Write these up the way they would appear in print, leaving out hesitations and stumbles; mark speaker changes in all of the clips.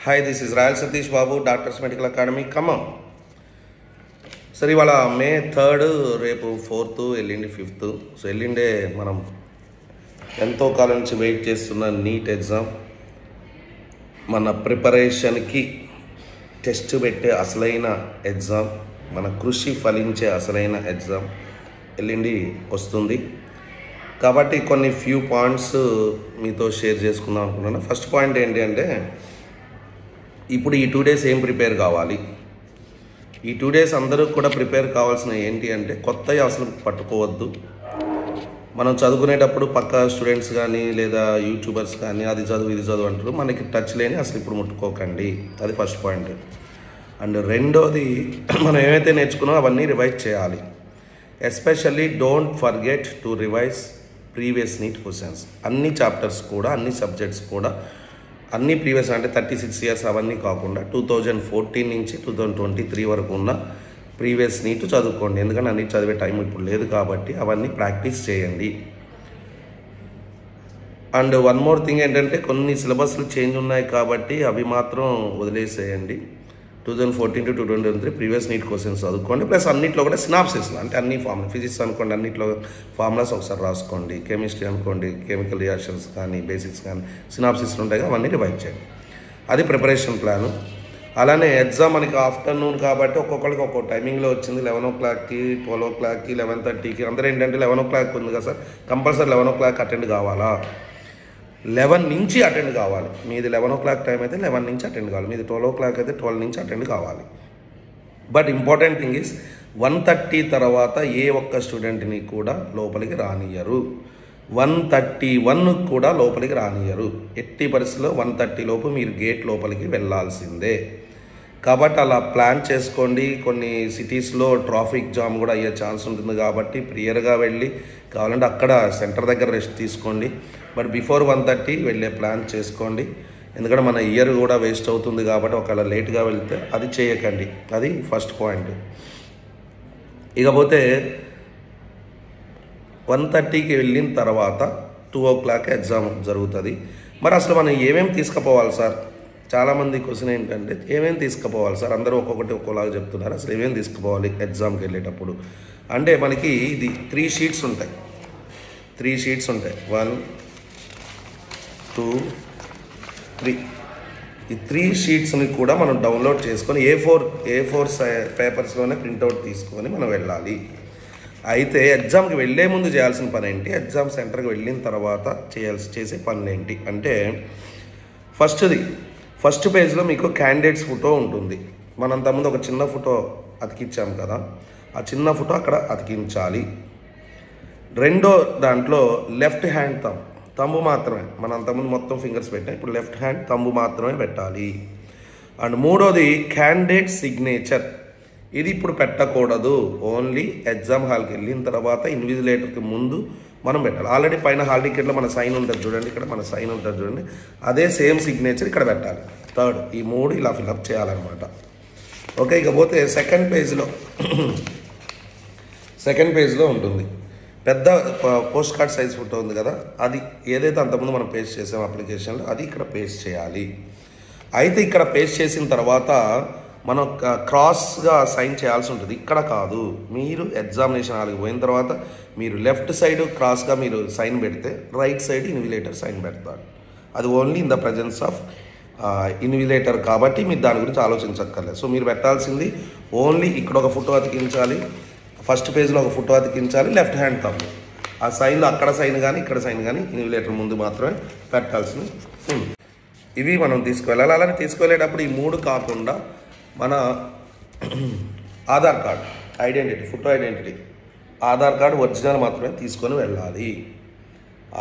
Speaker 1: Hi, this is Rayal Satish Babu, Doctors Medical Academy. Come on. సరే ఇవాళ మే 3, రేపు 4th, ఎల్లుండి 5th. సో ఎల్లుండే మనం ఎంతో కాలం నుంచి వెయిట్ చేస్తున్న నీట్ ఎగ్జామ్, మన ప్రిపరేషన్కి టెస్ట్ పెట్టే అసలైన ఎగ్జామ్, మన కృషి ఫలించే అసలైన ఎగ్జామ్ ఎల్లుండి వస్తుంది. కాబట్టి కొన్ని ఫ్యూ పాయింట్స్ మీతో షేర్ చేసుకుందాం అనుకున్నాను. ఫస్ట్ పాయింట్ ఏంటి అంటే, ఇప్పుడు ఈ 2 days ఏం ప్రిపేర్ కావాలి? ఈ 2 days అందరూ కూడా ప్రిపేర్ కావాల్సిన ఏంటి అంటే, కొత్తవి అసలు పట్టుకోవద్దు. మనం చదువుకునేటప్పుడు పక్క స్టూడెంట్స్ కానీ లేదా యూట్యూబర్స్ కానీ అది చదువు ఇది చదువు అంటారు, మనకి టచ్ లేని అసలు ఇప్పుడు ముట్టుకోకండి. అది ఫస్ట్ పాయింట్. అండ్ రెండోది, మనం ఏమైతే నేర్చుకున్నామో అవన్నీ రివైజ్ చేయాలి. Especially don't forget to revise previous NEET questions. అన్ని చాప్టర్స్ కూడా, అన్ని సబ్జెక్ట్స్ కూడా, అన్ని ప్రీవియస్ అంటే 36 years అవన్నీ కాకుండా 2014 నుంచి 2023 వరకు ఉన్న ప్రీవియస్ నీట్ చదువుకోండి. ఎందుకంటే అన్ని చదివే టైం ఇప్పుడు లేదు కాబట్టి అవన్నీ ప్రాక్టీస్ చేయండి. అండ్ వన్ మోర్ థింగ్ ఏంటంటే, కొన్ని సిలబస్లు చేంజ్ ఉన్నాయి కాబట్టి అవి మాత్రం వదిలేసేయండి. 2014 to 2023 ప్రీవియస్ నీట్ క్వశ్చన్స్ చదువుకోండి. ప్లస్ అన్నింటిలో కూడా సినాప్సిస్లు, అంటే అన్ని ఫార్ములా, ఫిజిక్స్ అనుకోండి అన్నింటిలో ఫార్ములాస్ ఒకసారి రాసుకోండి. కెమిస్ట్రీ అనుకోండి, కెమికల్ రియాక్షన్స్ కానీ, బేసిక్స్ కానీ, సినాప్సిస్లు ఉంటాయి, అవన్నీ రివైజ్ చేయండి. అది ప్రిపరేషన్ ప్లాను. అలానే ఎగ్జామ్ మనకి ఆఫ్టర్నూన్ కాబట్టి ఒక్కొక్కరికి ఒక్కొక్క టైమింగ్లో వచ్చింది. 11 o'clockకి, 12 o'clockకి, 11:30కి. అందరూ ఏంటంటే 11 o'clock ఉంది కదా సార్, కంపల్సరీ 11 o'clock అటెండ్ కావాలా? 11 నుంచి అటెండ్ కావాలి. మీది 11 o'clock టైం అయితే 11 నుంచి అటెండ్ కావాలి. మీది 12 o'clock అయితే 12 నుంచి అటెండ్ కావాలి. బట్ ఇంపార్టెంట్ థింగ్ ఈజ్ 1:30 తర్వాత ఏ ఒక్క స్టూడెంట్ని కూడా లోపలికి రానియరు. 1:31 కూడా లోపలికి రానియరు. ఎట్టి పరిస్థితుల్లో 1:30 లోపు మీరు గేట్ లోపలికి వెళ్ళాల్సిందే. కాబట్టి అలా ప్లాన్ చేసుకోండి. కొన్ని సిటీస్లో ట్రాఫిక్ జామ్ కూడా అయ్యే ఛాన్స్ ఉంటుంది కాబట్టి ప్రియర్గా వెళ్ళి కావాలంటే అక్కడ సెంటర్ దగ్గర రెస్ట్ తీసుకోండి. బట్ బిఫోర్ 1:30 వెళ్ళే ప్లాన్ చేసుకోండి. ఎందుకంటే మన ఇయర్ కూడా వేస్ట్ అవుతుంది కాబట్టి ఒకవేళ లేట్గా వెళ్తే అది చేయకండి. అది ఫస్ట్ పాయింట్. ఇకపోతే 1:30కి వెళ్ళిన తర్వాత 2 o'clock ఎగ్జామ్ జరుగుతుంది. మరి అసలు మనం ఏమేమి తీసుకుపోవాలి సార్? చాలామంది క్వశ్చన్ ఏంటంటే, ఏమేమి తీసుకుపోవాలి సార్? అందరూ ఒక్కొక్కటి ఒక్కోలాగా చెప్తున్నారు. అసలు ఏమేమి తీసుకుపోవాలి ఎగ్జామ్కి వెళ్ళేటప్పుడు అంటే, మనకి ఇది 3 sheets ఉంటాయి. 3 sheets ఉంటాయి. 1, 2, 3. ఈ 3 sheetsని కూడా మనం డౌన్లోడ్ చేసుకొని A4 పేపర్స్లోనే ప్రింట్అవుట్ తీసుకొని మనం వెళ్ళాలి. అయితే ఎగ్జామ్కి వెళ్ళే ముందు చేయాల్సిన పని ఏంటి, ఎగ్జామ్ సెంటర్కి వెళ్ళిన తర్వాత చేసే పనులు ఏంటి అంటే, ఫస్ట్ పేజ్లో మీకు క్యాండిడేట్స్ ఫోటో ఉంటుంది. మనం అంతకుముందు ఒక చిన్న ఫోటో అతికించాం కదా, ఆ చిన్న ఫోటో అక్కడ అతికించాలి. రెండో దాంట్లో లెఫ్ట్ హ్యాండ్ తంబు మాత్రమే, మనం అంతకుముందు మొత్తం ఫింగర్స్ పెట్టాం, ఇప్పుడు లెఫ్ట్ హ్యాండ్ తంబు మాత్రమే పెట్టాలి. అండ్ మూడోది క్యాండిడేట్ సిగ్నేచర్. ఇది ఇప్పుడు పెట్టకూడదు. ఓన్లీ ఎగ్జామ్ హాల్కి వెళ్ళిన తర్వాత ఇన్విజిలేటర్కి ముందు మనం పెట్టాలి. ఆల్రెడీ పైన హాల్ టికెట్లో మన సైన్ ఉంటుంది చూడండి, ఇక్కడ మన సైన్ ఉంటుంది చూడండి, అదే సేమ్ సిగ్నేచర్ ఇక్కడ పెట్టాలి. థర్డ్, ఈ 3 ఇలా ఫిల్అప్ చేయాలన్నమాట. ఓకే, ఇకపోతే సెకండ్ పేజ్లో ఉంటుంది పెద్ద పోస్ట్ కార్డ్ సైజ్ ఫోటో ఉంది కదా, అది ఏదైతే అంతకుముందు మనం పేస్ట్ చేసాం అప్లికేషన్లో, అది ఇక్కడ పేస్ట్ చేయాలి. అయితే ఇక్కడ పేస్ట్ చేసిన తర్వాత మనం క్రాస్గా సైన్ చేయాల్సి ఉంటుంది. ఇక్కడ కాదు, మీరు ఎగ్జామినేషన్ హాల్కి పోయిన తర్వాత మీరు లెఫ్ట్ సైడ్ క్రాస్గా మీరు సైన్ పెడితే రైట్ సైడ్ ఇన్విజిలేటర్ సైన్ పెడతాడు. అది only in the presence of invigilator కాబట్టి మీరు దాని గురించి ఆలోచించక్కర్లేదు. సో మీరు పెట్టాల్సింది ఓన్లీ ఇక్కడ ఒక ఫోటో అతికించాలి, ఫస్ట్ పేజ్లో ఒక ఫోటో అతికించాలి, లెఫ్ట్ హ్యాండ్ తంబు. ఆ సైన్లో అక్కడ సైన్ కానీ ఇక్కడ సైన్ కానీ ఇన్విజిలేటర్ ముందు మాత్రమే పెట్టాల్సింది. ఇవి మనం తీసుకువెళ్ళాలి. అలానే తీసుకువెళ్ళేటప్పుడు ఈ 3 కాకుండా మన Aadhaar card identity, photo identity, Aadhaar card original మాత్రమే తీసుకొని వెళ్ళాలి.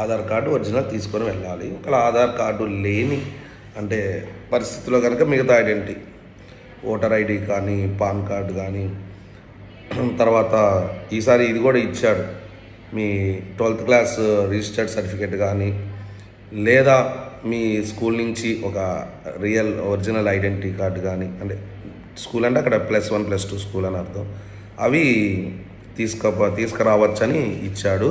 Speaker 1: ఆధార్ కార్డు ఒరిజినల్ తీసుకొని వెళ్ళాలి. ఒకవేళ ఆధార్ కార్డు లేని అంటే పరిస్థితిలో కనుక మిగతా ఐడెంటిటీ, ఓటర్ ఐడి కానీ, పాన్ కార్డు కానీ, తర్వాత ఈసారి ఇది కూడా ఇచ్చాడు, మీ 12th class రిజిస్టర్డ్ సర్టిఫికేట్ కానీ, లేదా మీ స్కూల్ నుంచి ఒక రియల్ ఒరిజినల్ ఐడెంటిటీ కార్డు కానీ, అంటే స్కూల్ అంటే అక్కడ +1 +2 స్కూల్ అని అర్థం, అవి తీసుకురావచ్చని ఇచ్చాడు.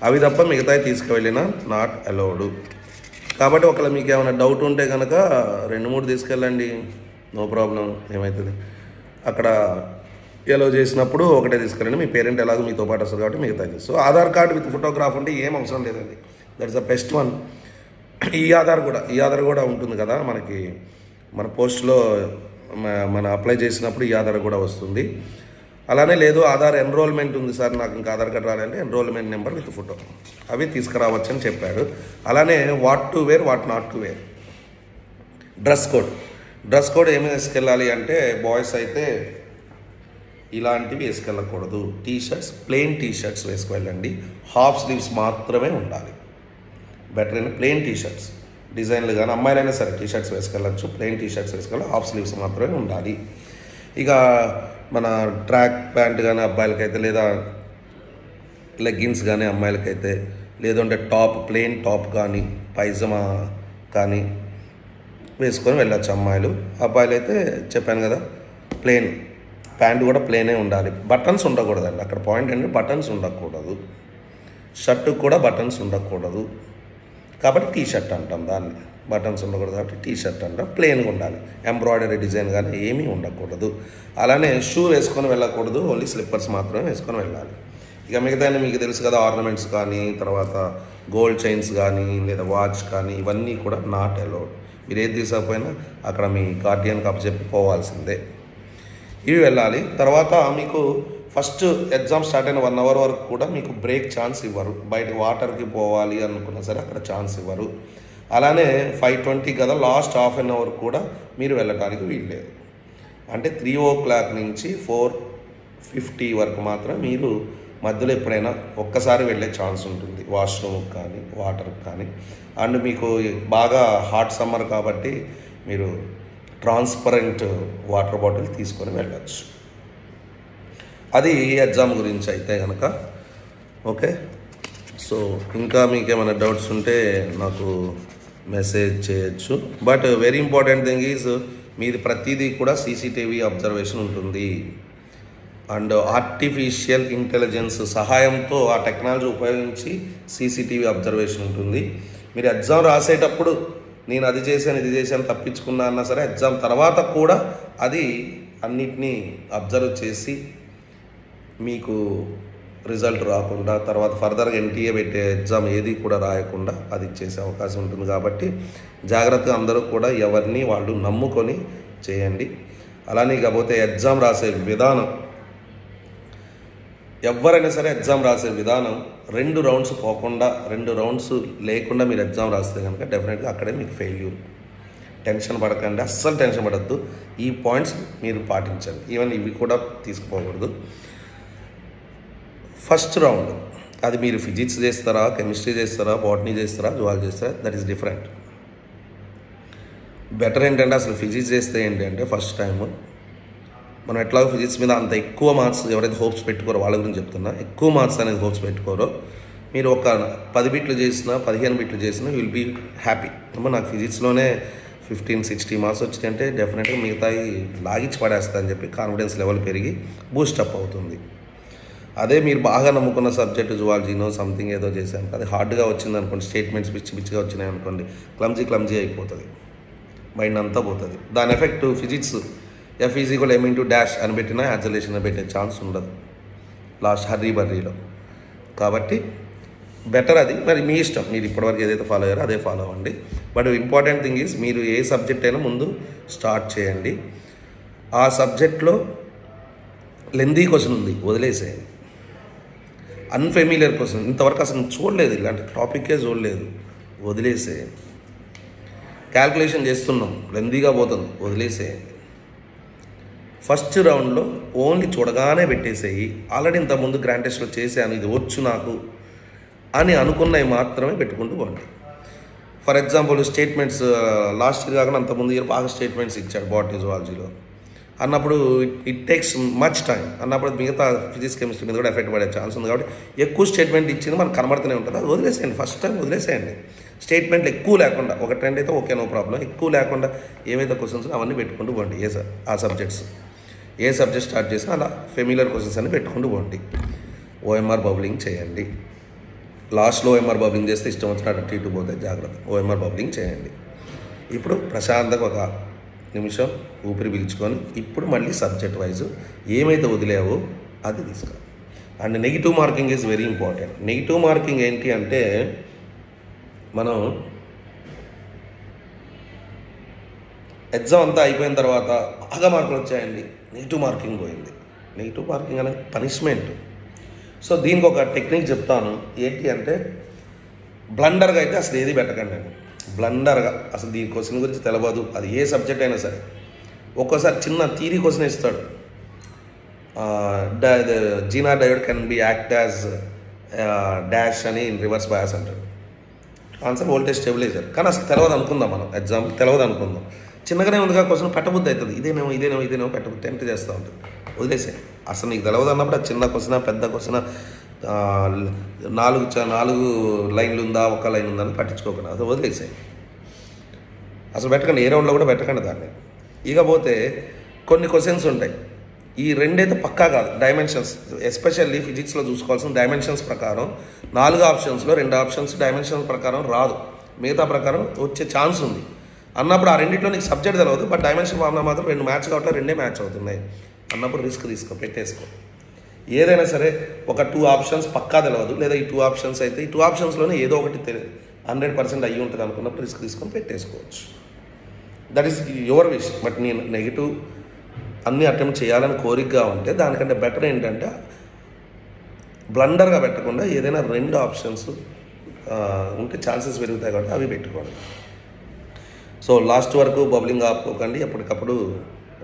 Speaker 1: అవి తప్ప మిగతాయి తీసుకువెళ్ళినా నాట్ అలౌడ్. కాబట్టి ఒకవేళ మీకు ఏమైనా డౌట్ ఉంటే కనుక 2-3 తీసుకెళ్ళండి, నో ప్రాబ్లం, ఏమవుతుంది. అక్కడ ఎలో చేసినప్పుడు ఒకటే తీసుకెళ్ళండి. మీ పేరెంట్ ఎలాగో మీతో పాటు వస్తారు కాబట్టి మిగతా. So Aadhaar card with photograph ఉంటే ఏం అవసరం లేదండి. That is the best one. ఈ ఆధార్ కూడా ఉంటుంది కదా మనకి, మన పోస్ట్లో మన అప్లై చేసినప్పుడు ఈ ఆధార్ కూడా వస్తుంది. అలానే లేదు ఆధార్ ఎన్రోల్మెంట్ ఉంది సార్, నాకు ఇంకా ఆధార్ కార్డు రాలంటే ఎన్రోల్మెంట్ నెంబర్ విత్ ఫోటో అవి తీసుకురావచ్చు అని చెప్పాడు. అలానే what to wear, what not to wear. Dress code ఏమి వేసుకెళ్ళాలి అంటే, బాయ్స్ అయితే ఇలాంటివి వేసుకెళ్ళకూడదు. టీషర్ట్స్, ప్లెయిన్ టీషర్ట్స్ వేసుకువెళ్ళండి. హాఫ్ స్లీవ్స్ మాత్రమే ఉండాలి. బెటర్ అయిన ప్లెయిన్ టీషర్ట్స్, డిజైన్లు కానీ అమ్మాయిలైనా సరే టీషర్ట్స్ వేసుకెళ్ళచ్చు. ప్లెయిన్ టీషర్ట్స్ వేసుకెళ్ళి హాఫ్ స్లీవ్స్ మాత్రమే ఉండాలి. ఇక మన ట్రాక్ ప్యాంట్ కానీ అబ్బాయిలకైతే, లేదా లెగ్గిన్స్ కానీ అమ్మాయిలకైతే, లేదంటే టాప్, ప్లెయిన్ టాప్ కానీ పైజమా కానీ వేసుకొని వెళ్ళచ్చు అమ్మాయిలు. అబ్బాయిలు అయితే చెప్పాను కదా ప్లెయిన్ ప్యాంట్ కూడా ప్లెయినే ఉండాలి. బటన్స్ ఉండకూడదండి. అక్కడ పాయింట్ ఏంటంటే బటన్స్ ఉండకూడదు. షర్టు కూడా బటన్స్ ఉండకూడదు కాబట్టి టీ షర్ట్ అంటాం దాన్ని. బటన్స్ ఉండకూడదు కాబట్టి టీ షర్ట్ అంటాం. ప్లెయిన్గా ఉండాలి. ఎంబ్రాయిడరీ డిజైన్ కానీ ఏమీ ఉండకూడదు. అలానే షూ వేసుకొని వెళ్ళకూడదు. ఓన్లీ స్లిప్పర్స్ మాత్రమే వేసుకొని వెళ్ళాలి. ఇక మిగతా మీకు తెలుసు కదా, ఆర్నమెంట్స్ కానీ, తర్వాత గోల్డ్ చైన్స్ కానీ, లేదా వాచ్ కానీ, ఇవన్నీ కూడా నాట్ అలౌడ్. మీరు ఏది తీసుకపోయినా అక్కడ మీ గార్డియన్కి అప్పచెప్పి పోవాల్సిందే. ఇవి వెళ్ళాలి. తర్వాత మీకు ఫస్ట్ ఎగ్జామ్ స్టార్ట్ అయిన 1 అవర్ వరకు కూడా మీకు బ్రేక్ ఛాన్స్ ఇవ్వరు. బయట వాటర్కి పోవాలి అనుకున్నా సరే అక్కడ ఛాన్స్ ఇవ్వరు. అలానే 5:20 కదా, లాస్ట్ హాఫ్ అన్ అవర్ కూడా మీరు వెళ్ళడానికి వీల్లేదు. అంటే 3 o'clock నుంచి 4:50 వరకు మాత్రం మీరు మధ్యలో ఎప్పుడైనా ఒక్కసారి వెళ్ళే ఛాన్స్ ఉంటుంది, వాష్రూమ్కి కానీ వాటర్కి కానీ. అండ్ మీకు బాగా హాట్ సమ్మర్ కాబట్టి మీరు ట్రాన్స్పరెంట్ వాటర్ బాటిల్ తీసుకొని వెళ్ళచ్చు. అది ఎగ్జామ్ గురించి అయితే కనుక. ఓకే, సో ఇంకా మీకు ఏమైనా డౌట్స్ ఉంటే నాకు మెసేజ్ చేయొచ్చు. But very important thing is మీది ప్రతిదీ కూడా సీసీటీవీ అబ్జర్వేషన్ ఉంటుంది. అండ్ ఆర్టిఫిషియల్ ఇంటెలిజెన్స్ సహాయంతో ఆ టెక్నాలజీ ఉపయోగించి సీసీటీవీ అబ్జర్వేషన్ ఉంటుంది. మీరు ఎగ్జామ్ రాసేటప్పుడు నేను అది చేశాను ఇది చేశాను తప్పించుకున్నా అన్నా సరే, ఎగ్జామ్ తర్వాత కూడా అది అన్నిటినీ అబ్జర్వ్ చేసి మీకు రిజల్ట్ రాకుండా, తర్వాత ఫర్దర్గా ఎన్టీఏ పెట్టే ఎగ్జామ్ ఏది కూడా రాయకుండా అది ఇచ్చేసే అవకాశం ఉంటుంది. కాబట్టి జాగ్రత్తగా అందరూ కూడా ఎవరిని వాళ్ళు నమ్ముకొని చేయండి. అలానే కాకపోతే ఎగ్జామ్ రాసే విధానం, ఎవరైనా సరే ఎగ్జామ్ రాసే విధానం 2 రౌండ్స్ పోకుండా, 2 రౌండ్స్ లేకుండా మీరు ఎగ్జామ్ రాస్తే కనుక డెఫినెట్గా అక్కడే మీకు ఫెయిల్యూర్. టెన్షన్ పడకండి, అస్సలు టెన్షన్ పడద్దు. ఈ పాయింట్స్ మీరు పాటించండి. ఈవెన్ ఇవి కూడా తీసుకుపోకూడదు. ఫస్ట్ రౌండ్ అది మీరు ఫిజిక్స్ చేస్తారా, కెమిస్ట్రీ చేస్తారా, బాటనీ చేస్తారా, జువాలజీ చేస్తారా, దట్ ఈస్ డిఫరెంట్. బెటర్ ఏంటంటే అసలు ఫిజిక్స్ చేస్తే ఏంటంటే ఫస్ట్ టైం మనం ఎట్లాగో ఫిజిక్స్ మీద అంత ఎక్కువ మార్క్స్ ఎవరైతే హోప్స్ పెట్టుకోరో వాళ్ళ గురించి చెప్తున్నా, ఎక్కువ మార్క్స్ అనేది హోప్స్ పెట్టుకోరో, మీరు ఒక 10 బిట్లు చేసినా 15 బిట్లు చేసినా విల్ బీ హ్యాపీ. అమ్మ నాకు ఫిజిక్స్లోనే 15-16 మార్క్స్ వచ్చినాయంటే డెఫినెట్గా మిగతాయి లాగించి పడేస్తా అని చెప్పి కాన్ఫిడెన్స్ లెవెల్ పెరిగి బూస్టప్ అవుతుంది. అదే మీరు బాగా నమ్ముకున్న సబ్జెక్టు జువాలజీనో సంథింగ్ ఏదో చేశాను, అది హార్డ్గా వచ్చింది అనుకోండి, స్టేట్మెంట్స్ పిచ్చిగా వచ్చినాయి అనుకోండి, క్లమ్జీ అయిపోతుంది, మైండ్ అంతా పోతుంది. దాని effect physics F = m dash అని పెట్టినా యాక్సలేషన్ పెట్టే ఛాన్స్ ఉండదు లాస్ట్ బర్రీలో. కాబట్టి బెటర్ అది. మరి మీ ఇష్టం, మీరు ఇప్పటివరకు ఏదైతే ఫాలో అయ్యారో అదే ఫాలో అవ్వండి. బట్ ఇంపార్టెంట్ థింగ్ ఈజ్ మీరు ఏ సబ్జెక్ట్ అయినా ముందు స్టార్ట్ చేయండి. ఆ సబ్జెక్ట్లో లెందీ క్వశ్చన్ ఉంది వదిలేసేయండి. అన్ఫెమిలియర్ క్వశ్చన్ ఇంతవరకు అసలు చూడలేదు, ఇలాంటి టాపిక్కే చూడలేదు, వదిలేసేయండి. క్యాల్కులేషన్ చేస్తున్నాం లెందీగా పోతుంది, వదిలేసేయండి. ఫస్ట్ రౌండ్లో ఓన్లీ చూడగానే పెట్టేసేయి. ఆల్రెడీ ఇంతకుముందు గ్రాండ్ టెస్ట్లో చేశాను, ఇది వచ్చు నాకు అని అనుకున్నవి మాత్రమే పెట్టుకుంటూ పోండి. For example statements last year కాకుండా అంతకుముందు ఇయర్ బాగా స్టేట్మెంట్స్ ఇచ్చాడు బాటనీ జువాలజీలో అన్నప్పుడు ఇట్ టేక్స్ మచ్ టైం అన్నప్పుడు మిగతా ఫిజిక్స్ కెమిస్ట్రీ మీద కూడా ఎఫెక్ట్ పడే ఛాన్స్ ఉంది. కాబట్టి ఎక్కువ స్టేట్మెంట్ ఇచ్చింది మనకు కనబడుతూనే ఉంటుంది, అది వదిలేసేయండి. ఫస్ట్ టైం వదిలేసేయండి. స్టేట్మెంట్లు ఎక్కువ లేకుండా, ఒక ట్రెండ్ అయితే ఓకే నో ప్రాబ్లం, ఎక్కువ లేకుండా ఏవైతే క్వశ్చన్స్ అవన్నీ పెట్టుకుంటూ పోండి. ఆ సబ్జెక్ట్స్ ఏ సబ్జెక్ట్ స్టార్ట్ చేసినా అలా ఫెమిలియర్ క్వశ్చన్స్ అన్ని పెట్టుకుంటూ పోండి. OMR బౌలింగ్ చేయండి. లాస్ట్లో ఓఎంఆర్ బబ్లింగ్ చేస్తే ఇష్టం వచ్చినట్టు అటు ఇటు పోతే జాగ్రత్త, ఓఎంఆర్ బబ్లింగ్ చేయండి. ఇప్పుడు ప్రశాంతంగా ఒక నిమిషం ఊపిరి పీల్చుకొని ఇప్పుడు మళ్ళీ సబ్జెక్ట్ వైజ్ ఏమైతే వదిలేవో అది తీసుకో. And negative marking is very important. Negative marking ఏంటి అంటే మనం ఎగ్జామ్ అంతా అయిపోయిన తర్వాత బాగా మార్కులు వచ్చాయండి, నెగిటివ్ మార్కింగ్ పోయింది. నెగిటివ్ మార్కింగ్ అనేది పనిష్మెంట్. సో దీనికి ఒక టెక్నిక్ చెప్తాను. ఏంటి అంటే బ్లండర్గా అయితే అసలు ఏది పెట్టకండి. నేను బ్లండర్గా అసలు దీని క్వశ్చన్ గురించి తెలియదు, అది ఏ సబ్జెక్ట్ అయినా సరే. ఒక్కోసారి చిన్న థియరీ క్వశ్చన్ ఇస్తాడు, జీనా diode can be act as dash అని ఇన్ రివర్స్ బయాస్ అంటాడు. Answer voltage stabiliser. కానీ అసలు తెలియదు అనుకుందాం, మనం ఎగ్జామ్ తెలియదు అనుకుందాం, చిన్నగానే ఉందిగా క్వశ్చన్ పెట్టబుద్ధి అవుతుంది, ఇదేనేమో పెట్టబుద్ధి టెంప్ట్ చేస్తూ ఉంటుంది. వదిలేసే. అసలు నీకు తెలియదు అన్నప్పుడు అది చిన్న క్వశ్చన్ పెద్ద క్వశ్చన్, 4 లైన్లు ఉందా, ఒక లైన్ ఉందా అని పట్టించుకోకుండా అది వదిలేసాయి. అసలు పెట్టకండి, ఏ రౌండ్లో కూడా పెట్టకండి దాన్ని. ఇకపోతే కొన్ని క్వశ్చన్స్ ఉంటాయి, ఈ రెండైతే పక్కా కాదు. డైమెన్షన్స్ ఎస్పెషల్లీ ఫిజిక్స్లో చూసుకోవాల్సిన డైమెన్షన్స్ ప్రకారం 4 ఆప్షన్స్లో 2 ఆప్షన్స్ డైమెన్షన్స్ ప్రకారం రాదు, మిగతా ప్రకారం వచ్చే ఛాన్స్ ఉంది అన్నప్పుడు ఆ రెండింటిలో నీకు సబ్జెక్ట్ తెలియదు, బట్ డైమెన్షన్ ఫార్ములా మాత్రం 2 మ్యాచ్ కావట్లే, 2 మ్యాచ్ అవుతున్నాయి అన్నప్పుడు రిస్క్ తీసుకో, పెట్టేసుకో. ఏదైనా సరే ఒక 2 ఆప్షన్స్ పక్కా తెలియదు, లేదా ఈ 2 ఆప్షన్స్ అయితే ఈ 2 ఆప్షన్స్లోనే ఏదో ఒకటి 100% అయ్యి ఉంటుంది అనుకున్నప్పుడు రిస్క్ తీసుకొని పెట్టేసుకోవచ్చు. That is your wish. But నేను నెగిటివ్ అన్నీ అటెంప్ట్ చేయాలని కోరికగా ఉంటే దానికంటే బెటర్ ఏంటంటే బ్లండర్గా పెట్టకుండా ఏదైనా 2 ఆప్షన్స్ ఉంటే ఛాన్సెస్ పెరుగుతాయి కాబట్టి అవి పెట్టుకోండి. సో లాస్ట్ వరకు బబ్లింగ్ ఆపుకోకండి. ఎప్పటికప్పుడు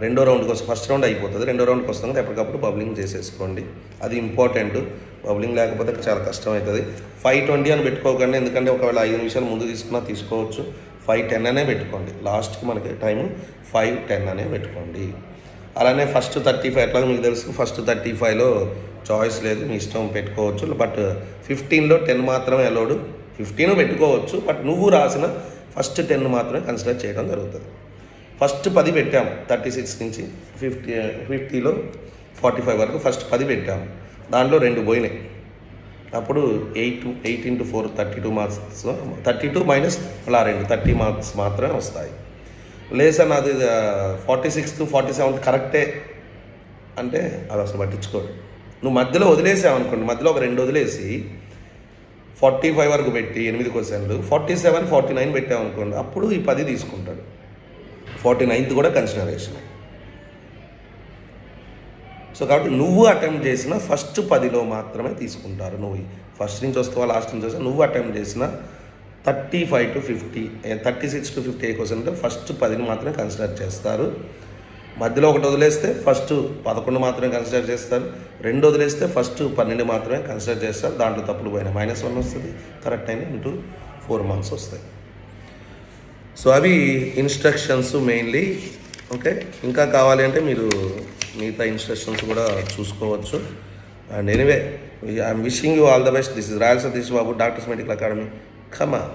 Speaker 1: రెండో రౌండ్ కోసం, ఫస్ట్ రౌండ్ అయిపోతుంది, రెండో రౌండ్కి వస్తాం, ఎప్పటికప్పుడు బబ్లింగ్ చేసేసుకోండి. అది ఇంపార్టెంట్. బబ్లింగ్ లేకపోతే చాలా కష్టం అవుతుంది. 5:20 అని పెట్టుకోకండి, ఎందుకంటే ఒకవేళ 5 నిమిషాలు ముందు తీసుకున్నా తీసుకోవచ్చు. 5:10 అనే పెట్టుకోండి. లాస్ట్కి మనకి టైము 5:10 అనే పెట్టుకోండి. అలానే ఫస్ట్ 35 ఎట్లా మీకు తెలుసు, ఫస్ట్ 35లో చాయిస్ లేదు, మీ ఇష్టం పెట్టుకోవచ్చు. బట్ 15లో 10 మాత్రమే అలౌడ్. 15 పెట్టుకోవచ్చు, బట్ నువ్వు రాసిన ఫస్ట్ 10 మాత్రమే కన్సిడర్ చేయడం జరుగుతుంది. ఫస్ట్ 10 పెట్టాము, 36 నుంచి 50లో 45 వరకు ఫస్ట్ 10 పెట్టాము, దాంట్లో 2 పోయినాయి. అప్పుడు 8 into 4 32 మార్క్స్, 32 మైనస్ అలా 2 30 మార్క్స్ మాత్రమే వస్తాయి. లేసన్ అది 46 to 47 కరెక్టే అంటే అది అసలు పట్టించుకోడు. నువ్వు మధ్యలో వదిలేసావు అనుకోండి, మధ్యలో ఒక 2 వదిలేసి 45 వరకు పెట్టి 8 క్వశ్చన్లు 47 49 పెట్టావు అనుకోండి, అప్పుడు ఈ 10 తీసుకుంటాడు. 49th కూడా కన్సిడరేషన్. సో కాబట్టి నువ్వు అటెంప్ట్ చేసిన ఫస్ట్ 10లో మాత్రమే తీసుకుంటారు. నువ్వు ఫస్ట్ నుంచి వస్తావా లాస్ట్ నుంచి వస్తావా, నువ్వు అటెంప్ట్ చేసిన 35 to 50 36 to 50 క్వశ్చన్ ఫస్ట్ 10ని మాత్రమే కన్సిడర్ చేస్తారు. మధ్యలో ఒకటి వదిలేస్తే ఫస్ట్ 11 మాత్రమే కన్సిడర్ చేస్తారు. 2 వదిలేస్తే ఫస్ట్ 12 మాత్రమే కన్సిడర్ చేస్తారు. దాంట్లో తప్పులు పోయినా -1 వస్తుంది, కరెక్ట్ అయినా ఇంటూ 4 మార్క్స్ వస్తాయి. సో అవి ఇన్స్ట్రక్షన్స్ మెయిన్లీ. ఓకే, ఇంకా కావాలి అంటే మీరు మిగతా ఇన్స్ట్రక్షన్స్ కూడా చూసుకోవచ్చు. And anyway, I'm wishing you all the best. This is royal Satish Babu, doctors medical academy. Come on.